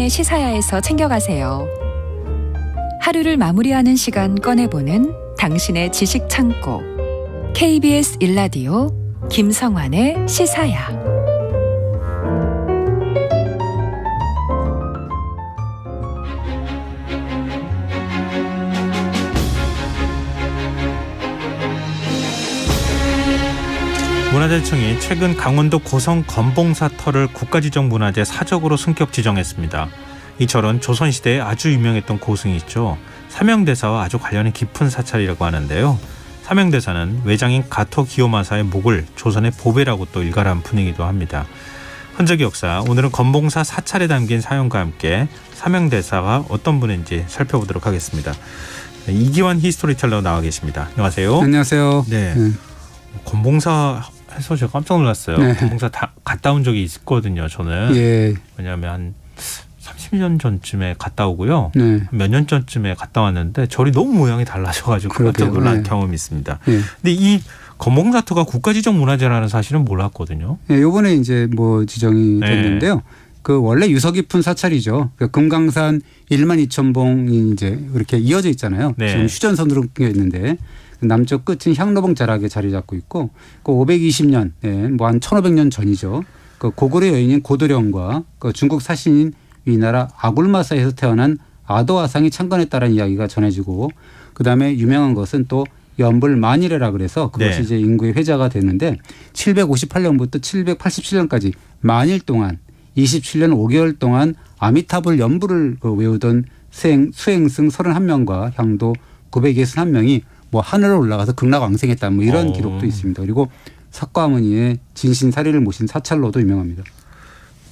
김성환의 시사야에서 챙겨가세요. 하루를 마무리하는 시간 꺼내보는 당신의 지식 창고. KBS 1라디오 김성환의 시사야. 문화재청이 최근 강원도 고성 검봉사터를 국가지정문화재 사적으로 승격 지정했습니다. 이 절은 조선시대에 아주 유명했던 고승이 있죠. 삼형대사와 아주 관련이 깊은 사찰이라고 하는데요. 삼형대사는 외장인 가토 기요마사의 목을 조선의 보배라고 또 일갈한 분이기도 합니다. 흔적의 역사, 오늘은 검봉사 사찰에 담긴 사연과 함께 삼형대사가 어떤 분인지 살펴보도록 하겠습니다. 이기환 히스토리텔러 나와 계십니다. 안녕하세요. 안녕하세요. 네. 검봉사 해서 제가 깜짝 놀랐어요. 네. 검봉사 다 갔다 온 적이 있거든요. 저는. 예. 왜냐하면 한 30년 전쯤에 갔다 오고요. 네. 몇 년 전쯤에 갔다 왔는데 절이 너무 모양이 달라져가지고 깜짝 놀란 네. 경험이 있습니다. 네. 근데 이 검봉사터가 국가지정문화재라는 사실은 몰랐거든요. 네, 요번에 이제 뭐 지정이 됐는데요. 네. 그 원래 유서 깊은 사찰이죠. 그러니까 금강산 12,000봉이 이제 이렇게 이어져 있잖아요. 네. 지금 휴전선으로 끊겨 있는데 남쪽 끝은 향로봉 자락에 자리 잡고 있고 그 520년, 뭐 한 1,500년 전이죠. 그 고구려 여인인 고도령과 그 중국 사신인 위나라 아굴마사에서 태어난 아도아상이 창건했다는 이야기가 전해지고 그다음에 유명한 것은 또 연불만이래라 그래서 그것이 네. 이제 인구의 회자가 되는데 758년부터 787년까지 만일 동안 27년 5개월 동안 아미타불 연불을 외우던 수행승 31명과 향도 961명이 뭐 하늘로 올라가서 극락왕생했다 뭐 이런 기록도 있습니다. 그리고 석가모니의 진신사리를 모신 사찰로도 유명합니다.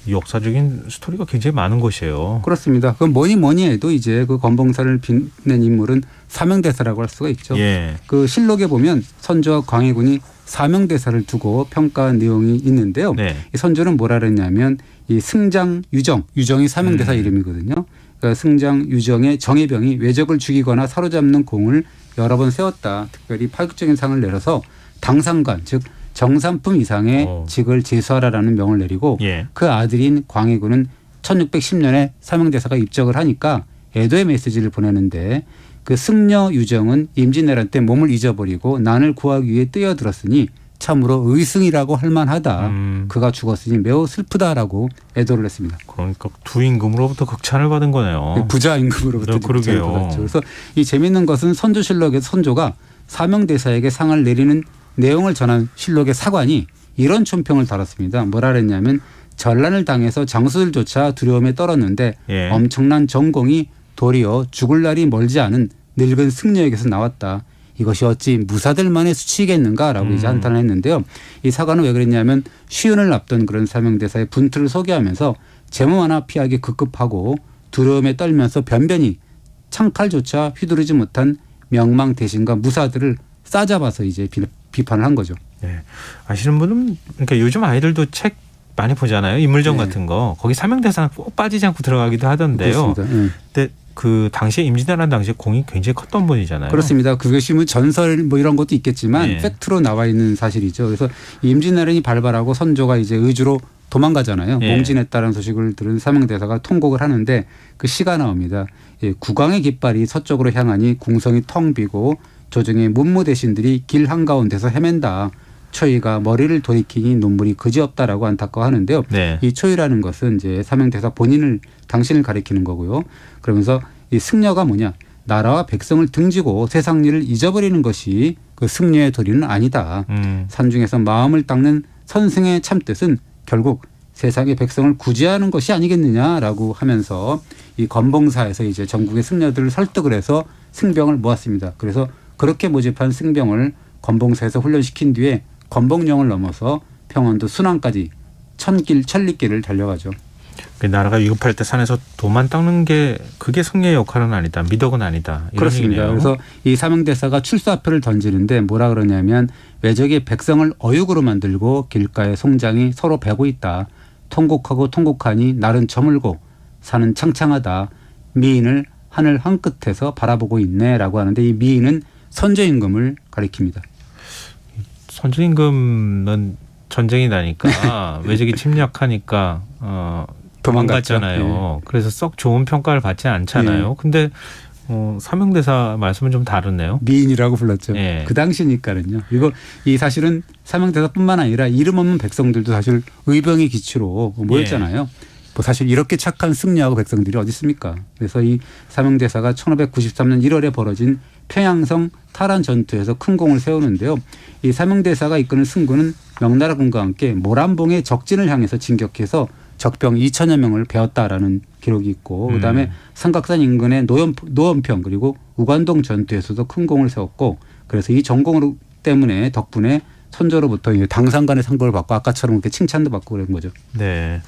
역사적인 스토리가 굉장히 많은 곳이에요. 그렇습니다. 그럼 뭐니 해도 이제 그 검봉사를 빛낸 인물은 사명대사라고 할 수가 있죠. 예. 그 실록에 보면 선조와 광해군이 사명대사를 두고 평가한 내용이 있는데요. 네. 이 선조는 뭐라 그랬냐면 이 승장 유정이 사명대사 이름이거든요. 그러니까 승장 유정의 정예병이 외적을 죽이거나 사로잡는 공을 여러 번 세웠다. 특별히 파격적인 상을 내려서 당상관 즉 정삼품 이상의 직을 제수하라라는 명을 내리고 예. 그 아들인 광해군은 1610년에 사명대사가 입적을 하니까 애도의 메시지를 보내는데 그 승려 유정은 임진왜란 때 몸을 잊어버리고 난을 구하기 위해 뛰어들었으니 참으로 의승이라고 할 만하다. 그가 죽었으니 매우 슬프다라고 애도를 했습니다. 그러니까 두 임금으로부터 극찬을 받은 거네요. 부자 임금으로부터 극찬을 받았죠. 그래서 이 재미있는 것은 선조실록에서 선조가 사명대사에게 상을 내리는 내용을 전한 실록의 사관이 이런 촌평을 달았습니다. 뭐라 그랬냐면 전란을 당해서 장수들조차 두려움에 떨었는데 예. 엄청난 전공이 도리어 죽을 날이 멀지 않은 늙은 승려에게서 나왔다. 이것이 어찌 무사들만의 수치겠는가라고 이제 한탄을 했는데요. 이 사관은 왜 그랬냐면 시운을 앞둔 그런 사명대사의 분투를 소개하면서 제목 하나 피하기 급급하고 두려움에 떨면서 변변히 창칼조차 휘두르지 못한 명망대신과 무사들을 싸잡아서 이제 비판을 한 거죠. 네. 아시는 분은 그러니까 요즘 아이들도 책 많이 보잖아요. 인물전 네. 같은 거. 거기 사명대사는 꼭 빠지지 않고 들어가기도 하던데요. 그렇습니다. 네. 근데 그 당시에 임진왜란 당시에 공이 굉장히 컸던 분이잖아요. 그렇습니다. 그것이 뭐 전설 뭐 이런 것도 있겠지만 네. 팩트로 나와 있는 사실이죠. 그래서 임진왜란이 발발하고 선조가 이제 의주로 도망가잖아요. 네. 몽진했다는 소식을 들은 사명대사가 통곡을 하는데 그 시가 나옵니다. 예, 국왕의 깃발이 서쪽으로 향하니 궁성이 텅 비고 조정의 문무대신들이 길 한가운데서 헤맨다. 초이가 머리를 돌이키니 눈물이 그지없다라고 안타까워하는데요. 네. 이 초이라는 것은 이제 사명대사 본인을 당신을 가리키는 거고요. 그러면서 이 승려가 뭐냐? 나라와 백성을 등지고 세상 일을 잊어버리는 것이 그 승려의 도리는 아니다. 산중에서 마음을 닦는 선승의 참뜻은 결국 세상의 백성을 구제하는 것이 아니겠느냐라고 하면서 이 검봉사에서 이제 전국의 승려들을 설득을 해서 승병을 모았습니다. 그래서 그렇게 모집한 승병을 검봉사에서 훈련시킨 뒤에 검봉령을 넘어서 평안도 순안까지 천리길을 달려가죠. 그 나라가 위급할 때 산에서 도만 닦는 게 그게 승려의 역할은 아니다. 미덕은 아니다. 이런 그렇습니다. 얘기네요. 그래서 이 사명대사가 출사표를 던지는데 뭐라 그러냐면 외적이 백성을 어육으로 만들고 길가에 송장이 서로 베고 있다. 통곡하고 통곡하니 날은 저물고 산은 창창하다. 미인을 하늘 한 끝에서 바라보고 있네라고 하는데 이 미인은 선조임금을 가리킵니다. 선조임금은 전쟁이 나니까 외적이 침략하니까 도망갔잖아요. 그래서 썩 좋은 평가를 받지 않잖아요. 근데 사명대사 말씀은 좀 다르네요. 미인이라고 불렀죠. 예. 그 당시니까는요. 그리고 이 사실은 사명대사뿐만 아니라 이름 없는 백성들도 사실 의병의 기치로 모였잖아요. 뭐 사실 이렇게 착한 승려하고 백성들이 어디 있습니까? 그래서 이 사명대사가 1593년 1월에 벌어진 평양성 탈환 전투에서 큰 공을 세우는데요. 이 사명대사가 이끄는 승군은 명나라 군과 함께 모란봉의 적진을 향해서 진격해서 적병 2천여 명을 베었다라는 기록이 있고 그다음에 삼각산 인근의 노원평 그리고 우관동 전투에서도 큰 공을 세웠고 그래서 이 전공 때문에 덕분에 선조로부터 당상간의 상벌을 받고 아까처럼 이렇게 칭찬도 받고 그런 거죠. 네.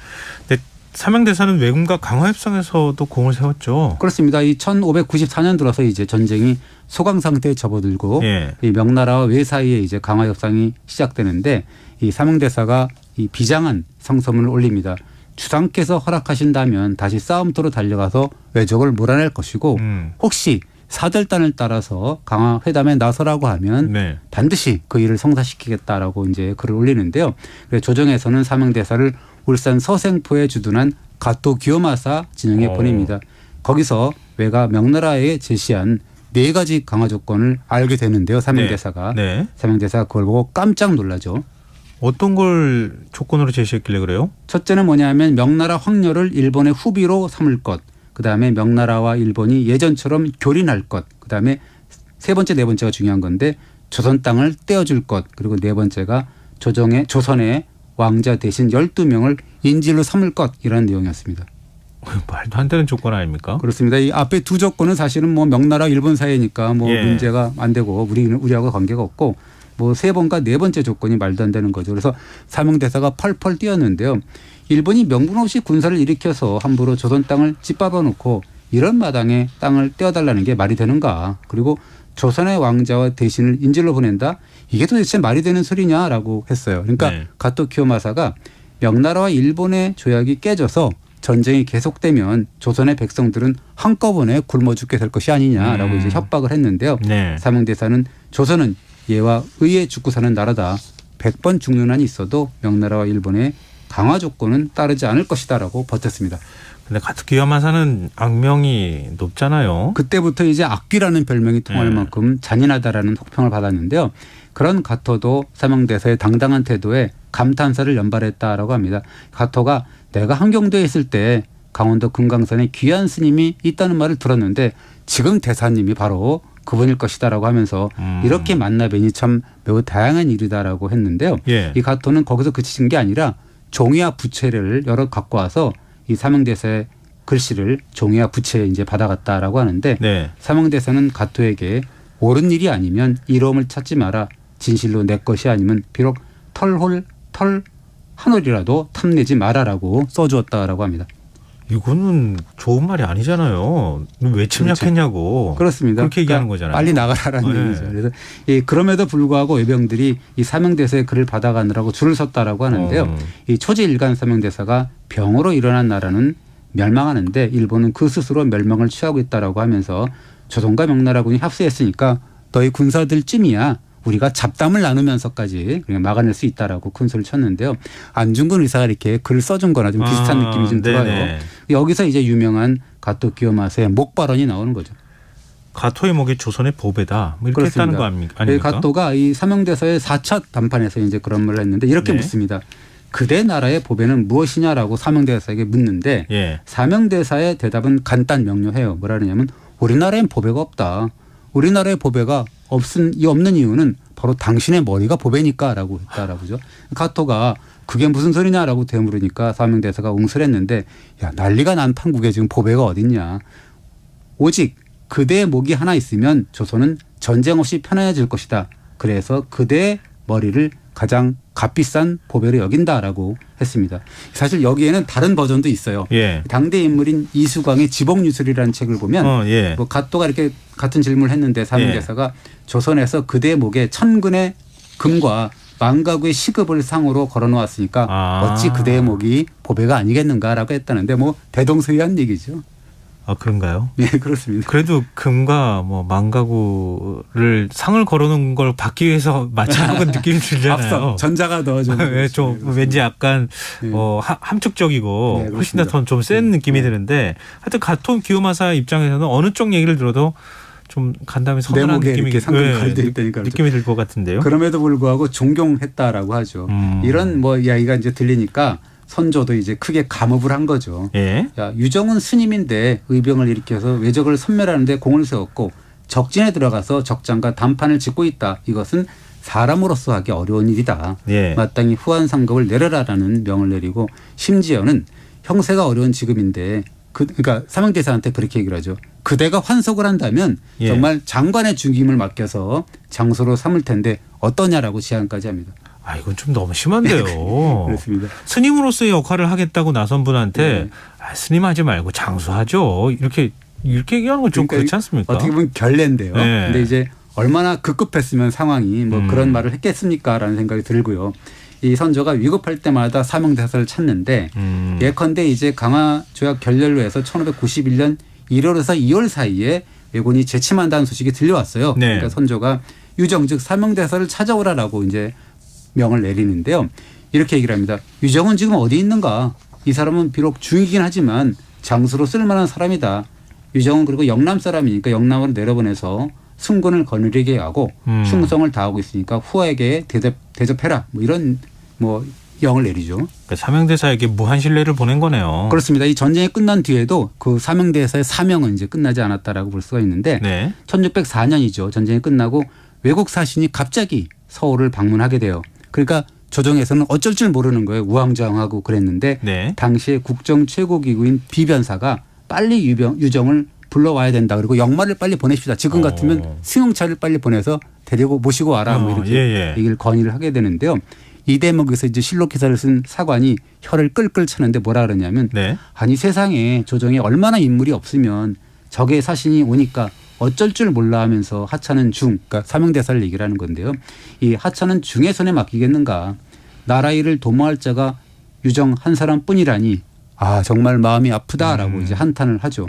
근데 사명대사는 왜군과 강화협성에서도 공을 세웠죠. 그렇습니다. 이 1594년 들어서 이제 전쟁이 소강 상태에 접어들고 예. 이 명나라와 외 사이에 이제 강화협상이 시작되는데 이 사명대사가 이 비장한 성서문을 올립니다. 주상께서 허락하신다면 다시 싸움터로 달려가서 외적을 몰아낼 것이고 혹시 사절단을 따라서 강화 회담에 나서라고 하면 네. 반드시 그 일을 성사시키겠다라고 이제 글을 올리는데요. 그래서 조정에서는 사명대사를 울산 서생포에 주둔한 가토 기요마사 진영에 보냅니다. 거기서 외가 명나라에 제시한 4가지 강화 조건을 알게 되는데요. 사명대사가. 네. 사명대사가 그걸 보고 깜짝 놀라죠. 어떤 걸 조건으로 제시했길래 그래요? 첫째는 뭐냐면 명나라 황녀를 일본의 후비로 삼을 것. 그다음에 명나라와 일본이 예전처럼 교린할 것. 그다음에 세 번째 네 번째가 중요한 건데 조선 땅을 떼어줄 것. 그리고 네 번째가 조선의 왕자 대신 12명을 인질로 삼을 것. 이라는 내용이었습니다. 말도 안 되는 조건 아닙니까? 그렇습니다. 이 앞에 두 조건은 사실은 뭐 명나라 일본 사이니까 뭐 예. 문제가 안 되고 우리하고 관계가 없고 뭐 세 번과 네 번째 조건이 말도 안 되는 거죠. 그래서 사명대사가 펄펄 뛰었는데요. 일본이 명분 없이 군사를 일으켜서 함부로 조선 땅을 짓밟아 놓고 이런 마당에 땅을 떼어달라는 게 말이 되는가. 그리고 조선의 왕자와 대신을 인질로 보낸다. 이게 도대체 말이 되는 소리냐라고 했어요. 그러니까 네. 가토 키요마사가 명나라와 일본의 조약이 깨져서 전쟁이 계속되면 조선의 백성들은 한꺼번에 굶어 죽게 될 것이 아니냐라고 이제 협박을 했는데요. 네. 사명대사는 조선은 예와 의에 죽고 사는 나라다. 100번 죽는 한이 있어도 명나라와 일본의 강화 조건은 따르지 않을 것이다라고 버텼습니다. 근데 가토 기요마사는 악명이 높잖아요. 그때부터 이제 악귀라는 별명이 통할 만큼 잔인하다라는 혹평을 받았는데요. 그런 가토도 사명대사의 당당한 태도에 감탄사를 연발했다라고 합니다. 가토가 내가 한경도에 있을 때 강원도 금강산에 귀한 스님이 있다는 말을 들었는데 지금 대사님이 바로 그분일 것이다라고 하면서 이렇게 만나뵈니 참 매우 다양한 일이다라고 했는데요. 예. 이 가토는 거기서 그치신 게 아니라 종이와 부채를 여러 갖고 와서 이 사명대사의 글씨를 종이와 부채에 이제 받아갔다라고 하는데 네. 사명대사는 가토에게 옳은 일이 아니면 이로움을 찾지 마라. 진실로 내 것이 아니면 비록 털 한 올이라도 탐내지 마라라고 써주었다라고 합니다. 이거는 좋은 말이 아니잖아요. 왜 침략했냐고. 그렇습니다. 그렇게 얘기하는 그러니까 거잖아요. 빨리 나가라라는 네. 얘기죠. 그래서 그럼에도 불구하고 외병들이 이 사명대사의 글을 받아가느라고 줄을 섰다라고 하는데요. 이 초지일간 사명대사가 병으로 일어난 나라는 멸망하는데 일본은 그 스스로 멸망을 취하고 있다라고 하면서 조선과 명나라군이 합세했으니까 너희 군사들쯤이야 우리가 잡담을 나누면서까지 그냥 막아낼 수 있다라고 큰 소리를 쳤는데요. 안중근 의사가 이렇게 글을 써준 거나 좀 비슷한 느낌이 좀 들어요. 네네. 여기서 이제 유명한 가토 기요마사의 목 발언이 나오는 거죠. 가토의 목이 조선의 보배다. 뭐 이렇게 그렇습니다. 했다는 거 아닙니까? 가토가 이 사명대사의 4차 담판에서 이제 그런 말을 했는데 이렇게 네. 묻습니다. 그대 나라의 보배는 무엇이냐라고 사명대사에게 묻는데 예. 사명대사의 대답은 간단 명료해요. 뭐라느냐면 우리나라엔 보배가 없다. 우리나라의 보배가 없는 이유는 바로 당신의 머리가 보배니까라고 했다라고죠. 가토가 그게 무슨 소리냐라고 되물으니까 사명대사가 웅설했는데 야 난리가 난 판국에 지금 보배가 어딨냐. 오직 그대의 목이 하나 있으면 조선은 전쟁 없이 편안해질 것이다. 그래서 그대의 머리를 가장 값비싼 보배로 여긴다라고 했습니다. 사실 여기에는 다른 버전도 있어요. 예. 당대 인물인 이수광의 지복유술이라는 책을 보면 예. 뭐 가토가 이렇게 같은 질문을 했는데 사명대사가 조선에서 그대의 목에 1000근의 금과 10,000가구의 시급을 상으로 걸어놓았으니까 어찌 그대의 목이 보배가 아니겠는가라고 했다는데 뭐 대동소이한 얘기죠. 아, 그런가요? 네, 그렇습니다. 그래도 금과 뭐 망가구를 상을 걸어놓은 걸 받기 위해서 맞춰놓은 느낌이 들잖아요. 앞서 전자가 더 좀. 네, 좀 왠지 약간 네. 함축적이고 네, 훨씬 더 그렇습니다. 좀 센 느낌이 네. 드는데 하여튼 가톤 기요마사 입장에서는 어느 쪽 얘기를 들어도 좀 간담이 서늘한 내목에 느낌이 이렇게 상금 걸려 있다니까 느낌이 들 것 같은데요. 그럼에도 불구하고 존경했다라고 하죠. 이런 뭐 이야기가 이제 들리니까 선조도 이제 크게 감업을 한 거죠. 예. 야, 유정은 스님인데 의병을 일으켜서 외적을 섬멸하는데 공을 세웠고 적진에 들어가서 적장과 단판을 짓고 있다. 이것은 사람으로서 하기 어려운 일이다. 예. 마땅히 후한 상급을 내려라라는 명을 내리고 심지어는 형세가 어려운 지금인데 그러니까 사명대사한테 그렇게 얘기를 하죠. 그대가 환속을 한다면 예. 정말 장관의 중임을 맡겨서 장소로 삼을 텐데 어떠냐라고 제안까지 합니다. 아, 이건 좀 너무 심한데요. 그렇습니다. 스님으로서의 역할을 하겠다고 나선 분한테 네. 아, 스님하지 말고 장수하죠. 이렇게 얘기하는 건 좀 그러니까 그렇지 않습니까? 어떻게 보면 결례인데요. 네. 근데 이제 얼마나 급급했으면 상황이 뭐 그런 말을 했겠습니까라는 생각이 들고요. 이 선조가 위급할 때마다 사명대사를 찾는데 예컨대 이제 강화 조약 결렬로 해서 1591년 1월에서 2월 사이에 왜군이 재침한다는 소식이 들려왔어요. 네. 그러니까 선조가 유정 즉 사명대사를 찾아오라라고 이제 명을 내리는데요. 이렇게 얘기를 합니다. 유정은 지금 어디 있는가? 이 사람은 비록 중이긴 하지만 장수로 쓸만한 사람이다. 유정은 그리고 영남 사람이니까 영남으로 내려보내서 승군을 거느리게 하고 충성을 다하고 있으니까 후에게 대접해라. 뭐 이런 뭐 영을 내리죠. 그러니까 사명대사에게 무한 신뢰를 보낸 거네요. 그렇습니다. 이 전쟁이 끝난 뒤에도 그 사명대사의 사명은 이제 끝나지 않았다라고 볼 수가 있는데 네. 1604년이죠. 전쟁이 끝나고 외국 사신이 갑자기 서울을 방문하게 돼요. 그러니까 조정에서는 어쩔 줄 모르는 거예요. 우왕좌왕하고 그랬는데 네. 당시에 국정 최고기구인 비변사가 빨리 유정을 불러와야 된다. 그리고 역마를 빨리 보내십시다. 지금 같으면 승용차를 빨리 보내서 데리고 모시고 와라. 뭐 이렇게 예. 얘기를 건의를 하게 되는데요. 이 대목에서 이제 실록 기사를 쓴 사관이 혀를 끌끌 차는데 뭐라 그러냐면 네. 아니 세상에 조정에 얼마나 인물이 없으면 적의 사신이 오니까 어쩔 줄 몰라 하면서 하찮은 중, 그러니까 사명대사를 얘기를 하는 건데요. 이 하찮은 중의 손에 맡기겠는가. 나라 일을 도모할 자가 유정 한 사람뿐이라니 아 정말 마음이 아프다라고 이제 한탄을 하죠.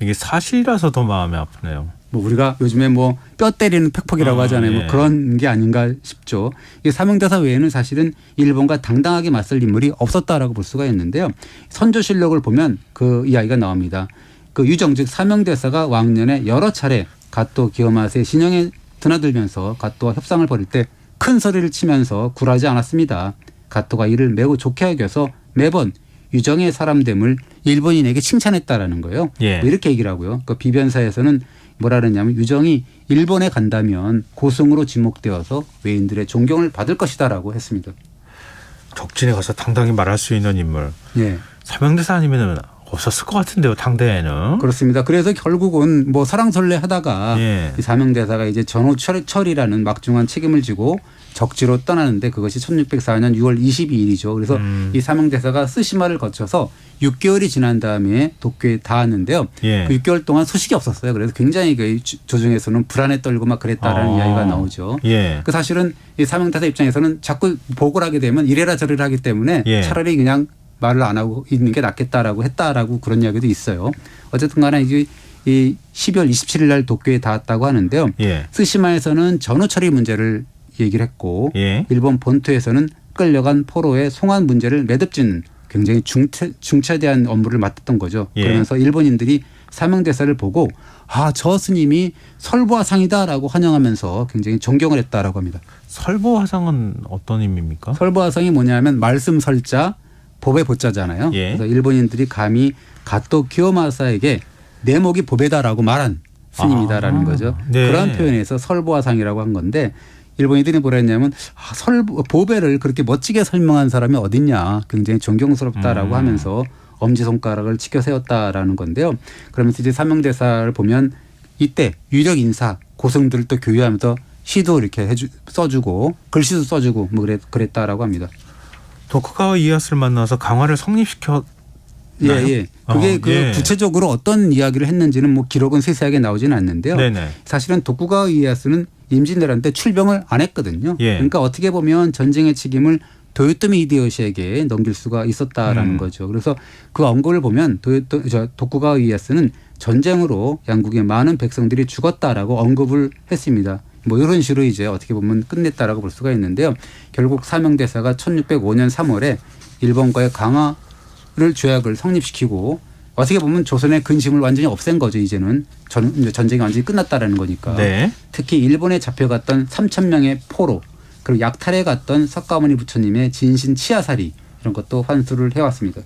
이게 사실이라서 더 마음이 아프네요. 뭐 우리가 요즘에 뭐 뼈 때리는 팩폭이라고 하잖아요. 예. 뭐 그런 게 아닌가 싶죠. 이 사명대사 외에는 사실은 일본과 당당하게 맞설 인물이 없었다라고 볼 수가 있는데요. 선조실록을 보면 그 이야기가 나옵니다. 그 유정 즉 사명대사가 왕년에 여러 차례 가토 기요마사의 진영에 드나들면서 가토와 협상을 벌일 때 큰 소리를 치면서 굴하지 않았습니다. 가토가 이를 매우 좋게 여겨서 매번 유정의 사람됨을 일본인에게 칭찬했다라는 거예요. 예. 뭐 이렇게 얘기를 하고요. 그 비변사에서는 뭐라 그러냐면 유정이 일본에 간다면 고승으로 지목되어서 외인들의 존경을 받을 것이다라고 했습니다. 적진에 가서 당당히 말할 수 있는 인물. 예. 사명대사 아니면 없었을 것 같은데요. 당대에는. 그렇습니다. 그래서 결국은 뭐 설왕설래 하다가 예. 이 사명대사가 이제 전후철이라는 막중한 책임을 지고 적지로 떠나는데 그것이 1604년 6월 22일이죠. 그래서 이 사명대사가 쓰시마를 거쳐서 6개월이 지난 다음에 도쿄에 닿았는데요. 예. 그 6개월 동안 소식이 없었어요. 그래서 굉장히 그 조정에서는 불안에 떨고 막 그랬다라는 이야기가 나오죠. 예. 그 사실은 이 사명대사 입장에서는 자꾸 보고를 하게 되면 이래라 저래라 하기 때문에 예. 차라리 그냥 말을 안 하고 있는 게 낫겠다라고 했다라고 그런 이야기도 있어요. 어쨌든 간에 이게 이 12월 27일 날 도쿄에 닿았다고 하는데요. 예. 스시마에서는 전후 처리 문제를 얘기를 했고 예. 일본 본토에서는 끌려간 포로의 송환 문제를 매듭짓는 굉장히 중차대한 업무를 맡았던 거죠. 예. 그러면서 일본인들이 사명대사를 보고 아, 저 스님이 설보화상이다라고 환영하면서 굉장히 존경을 했다라고 합니다. 설보화상은 어떤 의미입니까? 설보화상이 뭐냐면 말씀 설자 법의 보자잖아요. 예. 그래서 일본인들이 감히 가토 기요마사에게 내 목이 보배다라고 말한 스님이다라는 거죠. 네. 그런 표현에서 설보화상이라고 한 건데 일본인들이 뭐라 했냐면 보배를 그렇게 멋지게 설명한 사람이 어딨냐. 굉장히 존경스럽다라고 하면서 엄지손가락을 치켜 세웠다라는 건데요. 그러면서 이제 사명대사를 보면 이때 유력 인사 고승들을 또 교유하면서 시도 이렇게 써주고 글씨도 써주고 뭐 그랬다라고 합니다. 도쿠가와 이에야스를 만나서 강화를 성립시켜. 예. 그게 예. 구체적으로 어떤 이야기를 했는지는 뭐 기록은 세세하게 나오지는 않는데요. 네네. 사실은 도쿠가와 이에야스는 임진왜란 때 출병을 안 했거든요. 예. 그러니까 어떻게 보면 전쟁의 책임을 도요토미 히데요시에게 넘길 수가 있었다라는 거죠. 그래서 그 언급을 보면 도쿠가와 이에야스는 전쟁으로 양국의 많은 백성들이 죽었다라고 언급을 했습니다. 뭐 이런 식으로 이제 어떻게 보면 끝냈다라고 볼 수가 있는데요. 결국 사명대사가 1605년 3월에 일본과의 강화를 조약을 성립시키고 어떻게 보면 조선의 근심을 완전히 없앤 거죠. 이제는 전쟁이 완전히 끝났다라는 거니까. 네. 특히 일본에 잡혀갔던 3,000명의 포로 그리고 약탈에 갔던 석가모니 부처님의 진신 치아살이 이런 것도 환수를 해왔습니다.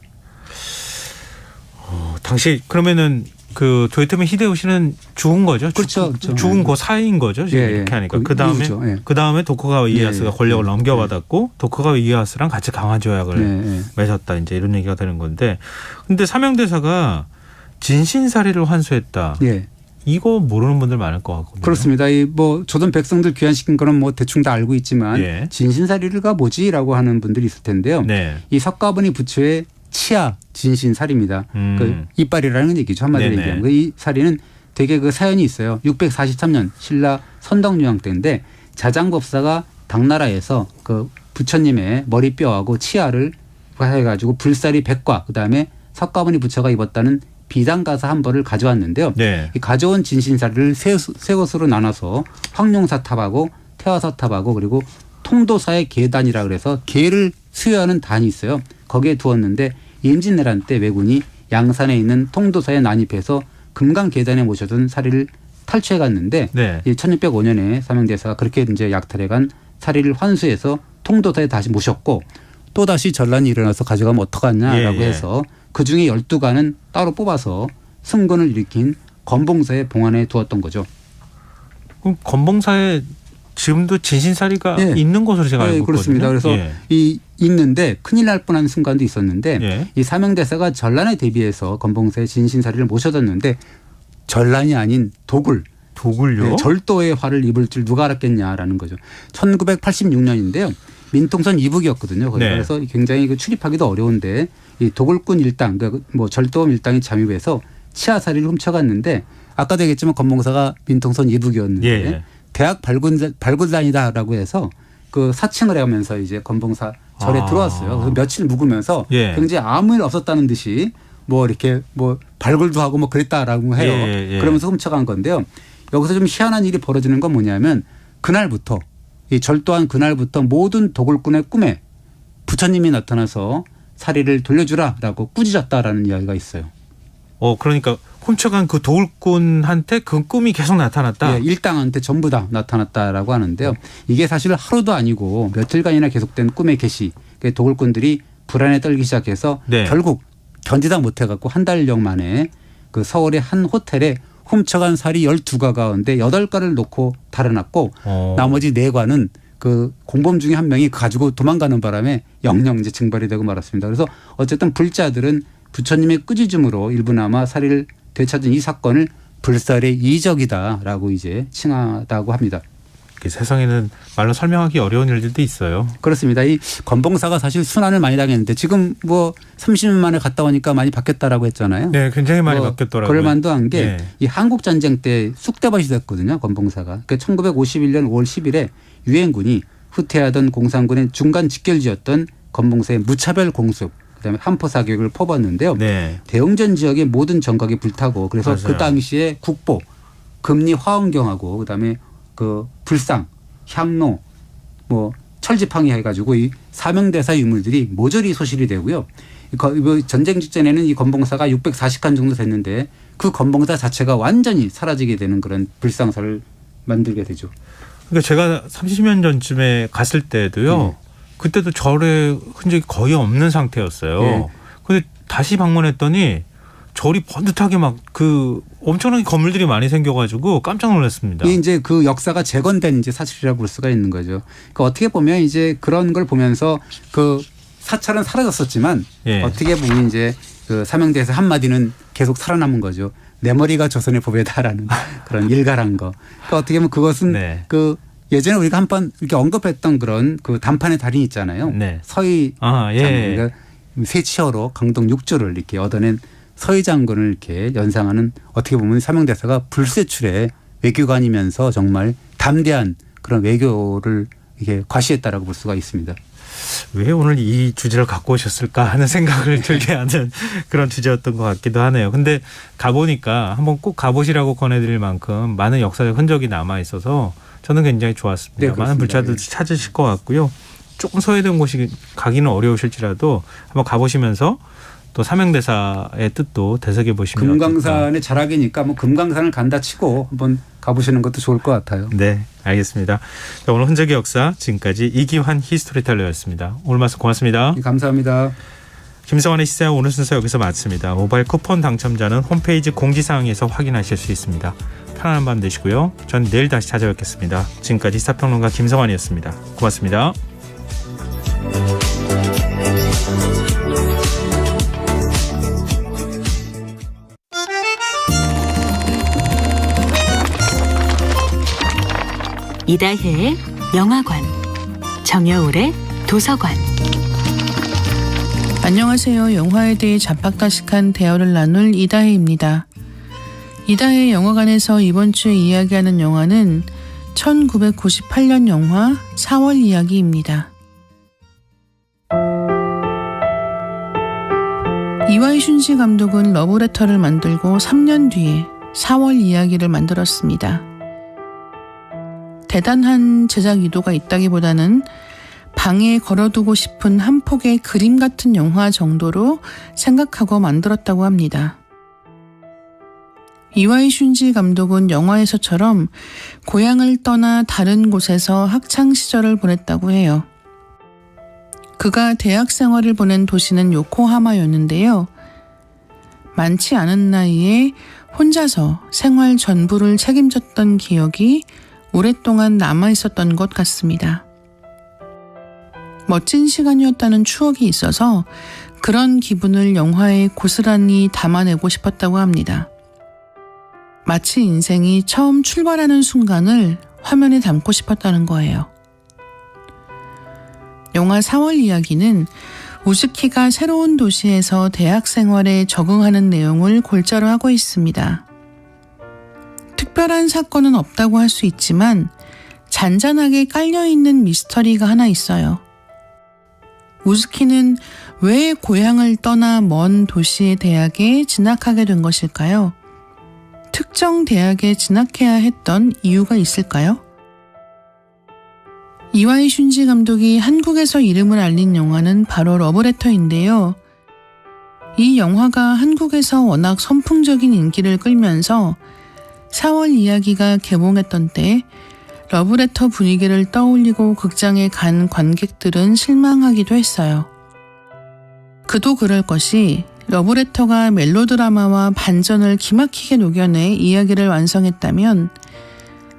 당시 그러면은 그 도요토미 히데요시는 죽은 거죠? 그렇죠. 죽은 그 사이인 거죠. 지금 이렇게 하니까. 그 다음에 도쿠가와 이에야스가 권력을 넘겨받았고 도쿠가와 이에야스랑 같이 강화 조약을 맺었다. 이제 이런 얘기가 되는 건데. 근데 사명대사가 진신사리를 환수했다. 이거 모르는 분들 많을 것 같거든요. 그렇습니다. 이 뭐 조선 백성들 귀환시킨 거는 뭐 대충 다 알고 있지만 진신사리가 뭐지라고 하는 분들이 있을 텐데요. 이 석가모니 부처의 치아 진신살입니다. 그 이빨이라는 얘기죠. 한마디로 얘기하면. 이 사리는 되게 그 사연이 있어요. 643년 신라 선덕유황 때인데 자장법사가 당나라에서 그 부처님의 머리뼈하고 치아를 해가지고 불사리 100과 그다음에 석가모니 부처가 입었다는 비단가사 한 벌을 가져왔는데요. 이 가져온 진신사리를 세 곳으로 나눠서 황룡사탑하고 태화사탑하고 그리고 통도사의 계단이라 그래서 계를 수여하는 단이 있어요. 거기에 두었는데 임진왜란 때 왜군이 양산에 있는 통도사에 난입해서 금강계단에 모셔둔 사리를 탈취해 갔는데 1605년에 사명대사가 그렇게 이제 약탈해 간 사리를 환수해서 통도사에 다시 모셨고 또 다시 전란이 일어나서 가져가면 어떡하냐라고 해서 그중에 12관은 따로 뽑아서 승건을 일으킨 건봉사의 봉안에 두었던 거죠. 그럼 건봉사에 지금도 진신사리가 있는 것으로 제가 알고 있거든요. 그렇습니다. 그래서 이 있는데 큰일 날 뻔한 순간도 있었는데 이 사명대사가 전란에 대비해서 건봉사의 진신사리를 모셔뒀는데 전란이 아닌 도굴요? 절도의 화를 입을 줄 누가 알았겠냐라는 거죠. 1986년인데요. 민통선 이북이었거든요. 그래서 굉장히 출입하기도 어려운데 이 도굴꾼 일당, 그러니까 뭐 절도범 일당이 잠입해서 치아사리를 훔쳐갔는데 아까도 얘기했지만 건봉사가 민통선 이북이었는데 대학 발굴단이다라고 해서 그 사칭을 해가면서 이제 건봉사 절에 들어왔어요. 그래서 며칠 묵으면서 굉장히 아무 일 없었다는 듯이 뭐 이렇게 뭐 발굴도 하고 뭐 그랬다라고 해요. 그러면서 훔쳐간 건데요. 여기서 좀 희한한 일이 벌어지는 건 뭐냐면 그날부터 이 절도한 그날부터 모든 도굴꾼의 꿈에 부처님이 나타나서 사리를 돌려주라라고 꾸짖었다라는 이야기가 있어요. 그러니까 훔쳐간 그 도굴꾼한테 그 꿈이 계속 나타났다. 일당한테 전부 다 나타났다라고 하는데요. 이게 사실 하루도 아니고 며칠간이나 계속된 꿈의 계시. 도굴꾼들이 불안에 떨기 시작해서 결국 견디다 못해갖고 한 달여 만에 그 서울의 한 호텔에 훔쳐간 사리 12가 가운데 8가를 놓고 달아났고 나머지 4가는 그 공범 중에 한 명이 가지고 도망가는 바람에 영영 이제 증발이 되고 말았습니다. 그래서 어쨌든 불자들은 부처님의 꾸짖음으로 일부나마 사리를 되찾은 이 사건을 불살의 이적이다라고 이제 칭하다고 합니다. 세상에는 말로 설명하기 어려운 일들도 있어요. 그렇습니다. 이 건봉사가 사실 순환을 많이 당했는데 지금 뭐 30년 만에 갔다 오니까 많이 바뀌었다라고 했잖아요. 네, 굉장히 많이 바뀌었더라고요. 그럴 만도 한 게 이 한국 전쟁 때 쑥대밭이 됐거든요. 건봉사가. 그러니까 1951년 5월 10일에 유엔군이 후퇴하던 공산군의 중간 직결지였던 건봉사의 무차별 공습 그다음에 한포 사격을 퍼붓는데요. 대웅전 지역의 모든 정각이 불타고 그래서 그 당시에 국보, 금리 화엄경하고 그다음에 그 불상, 향로, 뭐 철지팡이 해가지고 이 사명대사 유물들이 모조리 소실이 되고요. 전쟁 직전에는 이 건봉사가 640칸 정도 됐는데 그 건봉사 자체가 완전히 사라지게 되는 그런 불상사를 만들게 되죠. 그러니까 제가 30년 전쯤에 갔을 때도요. 그때도 절의 흔적이 거의 없는 상태였어요. 그런데 다시 방문했더니 절이 번듯하게 막 그 엄청나게 건물들이 많이 생겨가지고 깜짝 놀랐습니다. 이게 이제 그 역사가 재건된 이제 사실이라고 볼 수가 있는 거죠. 그러니까 어떻게 보면 이제 그런 걸 보면서 그 사찰은 사라졌었지만 어떻게 보면 이제 그 사명대에서 한마디는 계속 살아남은 거죠. 내 머리가 조선의 법에다라는 그런 일갈한 거. 그러니까 어떻게 보면 그것은 그 예전에 우리가 한번 이렇게 언급했던 그런 그 단판의 달인 있잖아요. 서희 장군, 세치어로 강동 6조를 이렇게 얻어낸 서희 장군을 이렇게 연상하는 어떻게 보면 사명대사가 불세출의 외교관이면서 정말 담대한 그런 외교를 이렇게 과시했다라고 볼 수가 있습니다. 왜 오늘 이 주제를 갖고 오셨을까 하는 생각을 들게 하는 그런 주제였던 것 같기도 하네요. 근데 가보니까 한번 꼭 가보시라고 권해드릴 만큼 많은 역사적 흔적이 남아있어서 저는 굉장히 좋았습니다. 네, 많은 그렇습니다. 불자들 찾으실 것 같고요. 조금 소외된 곳이 가기는 어려우실지라도 한번 가보시면서 또 삼형대사의 뜻도 되새겨 보시면 금강산의 자락이니까 뭐 금강산을 간다 치고 한번 가보시는 것도 좋을 것 같아요. 네, 알겠습니다. 자, 오늘 흔적의 역사 지금까지 이기환 히스토리텔러였습니다. 오늘 말씀 고맙습니다. 네, 감사합니다. 김성환의 시사 오늘 순서 여기서 마칩니다. 모바일 쿠폰 당첨자는 홈페이지 공지사항에서 확인하실 수 있습니다. 편안한 밤 되시고요. 전 내일 다시 찾아뵙겠습니다. 지금까지 시사평론가 김성환이었습니다. 고맙습니다. 이다혜의 영화관, 정여울의 도서관. 안녕하세요. 영화에 대해 잡학다식한 대화를 나눌 이다혜입니다. 이다혜 영화관에서 이번 주에 이야기하는 영화는 1998년 영화 4월 이야기입니다. 이와이 슌지 감독은 러브레터를 만들고 3년 뒤에 4월 이야기를 만들었습니다. 대단한 제작 의도가 있다기보다는 방에 걸어두고 싶은 한 폭의 그림 같은 영화 정도로 생각하고 만들었다고 합니다. 이와이 슌지 감독은 영화에서처럼 고향을 떠나 다른 곳에서 학창 시절을 보냈다고 해요. 그가 대학 생활을 보낸 도시는 요코하마였는데요. 많지 않은 나이에 혼자서 생활 전부를 책임졌던 기억이 오랫동안 남아있었던 것 같습니다. 멋진 시간이었다는 추억이 있어서 그런 기분을 영화에 고스란히 담아내고 싶었다고 합니다. 마치 인생이 처음 출발하는 순간을 화면에 담고 싶었다는 거예요. 영화 4월 이야기는 우즈키가 새로운 도시에서 대학 생활에 적응하는 내용을 골자로 하고 있습니다. 특별한 사건은 없다고 할 수 있지만 잔잔하게 깔려있는 미스터리가 하나 있어요. 우즈키는 왜 고향을 떠나 먼 도시의 대학에 진학하게 된 것일까요? 특정 대학에 진학해야 했던 이유가 있을까요? 이와이 슌지 감독이 한국에서 이름을 알린 영화는 바로 러브레터인데요. 이 영화가 한국에서 워낙 선풍적인 인기를 끌면서 4월 이야기가 개봉했던 때 러브레터 분위기를 떠올리고 극장에 간 관객들은 실망하기도 했어요. 그도 그럴 것이 러브레터가 멜로드라마와 반전을 기막히게 녹여내 이야기를 완성했다면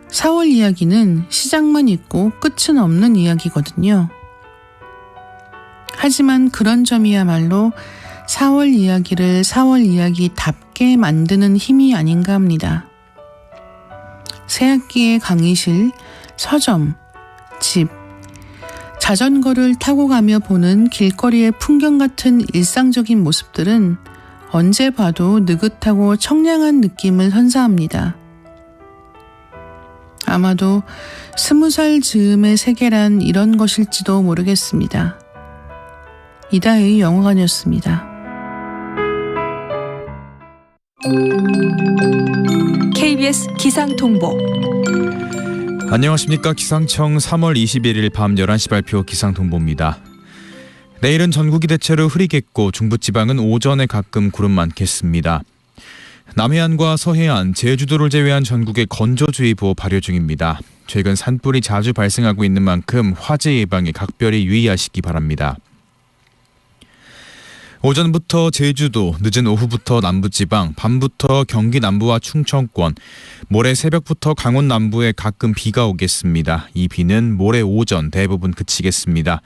4월 이야기는 시작만 있고 끝은 없는 이야기거든요. 하지만 그런 점이야말로 4월 이야기를 4월 이야기답게 만드는 힘이 아닌가 합니다. 새학기의 강의실, 서점, 집, 자전거를 타고 가며 보는 길거리의 풍경 같은 일상적인 모습들은 언제 봐도 느긋하고 청량한 느낌을 선사합니다. 아마도 20살 즈음의 세계란 이런 것일지도 모르겠습니다. 이다혜의 영화관이었습니다. KBS 기상통보. 안녕하십니까. 기상청 3월 21일 밤 11시 발표 기상통보입니다. 내일은 전국이 대체로 흐리겠고 중부지방은 오전에 가끔 구름 많겠습니다. 남해안과 서해안, 제주도를 제외한 전국에 건조주의보 발효 중입니다. 최근 산불이 자주 발생하고 있는 만큼 화재 예방에 각별히 유의하시기 바랍니다. 오전부터 제주도, 늦은 오후부터 남부지방, 밤부터 경기 남부와 충청권, 모레 새벽부터 강원 남부에 가끔 비가 오겠습니다. 이 비는 모레 오전 대부분 그치겠습니다.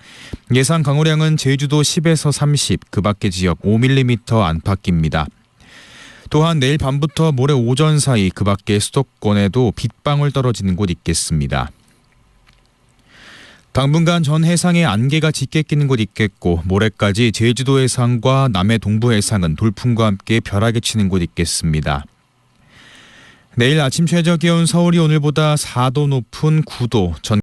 예상 강우량은 제주도 10에서 30, 그 밖의 지역 5mm 안팎입니다. 또한 내일 밤부터 모레 오전 사이 그 밖의 수도권에도 빗방울 떨어지는 곳 있겠습니다. 당분간 전 해상에 안개가 짙게 끼는 곳 있겠고 모레까지 제주도 해상과 남해 동부 해상은 돌풍과 함께 벼락이 치는 곳 있겠습니다. 내일 아침 최저 기온 서울이 오늘보다 4도 높은 9도, 전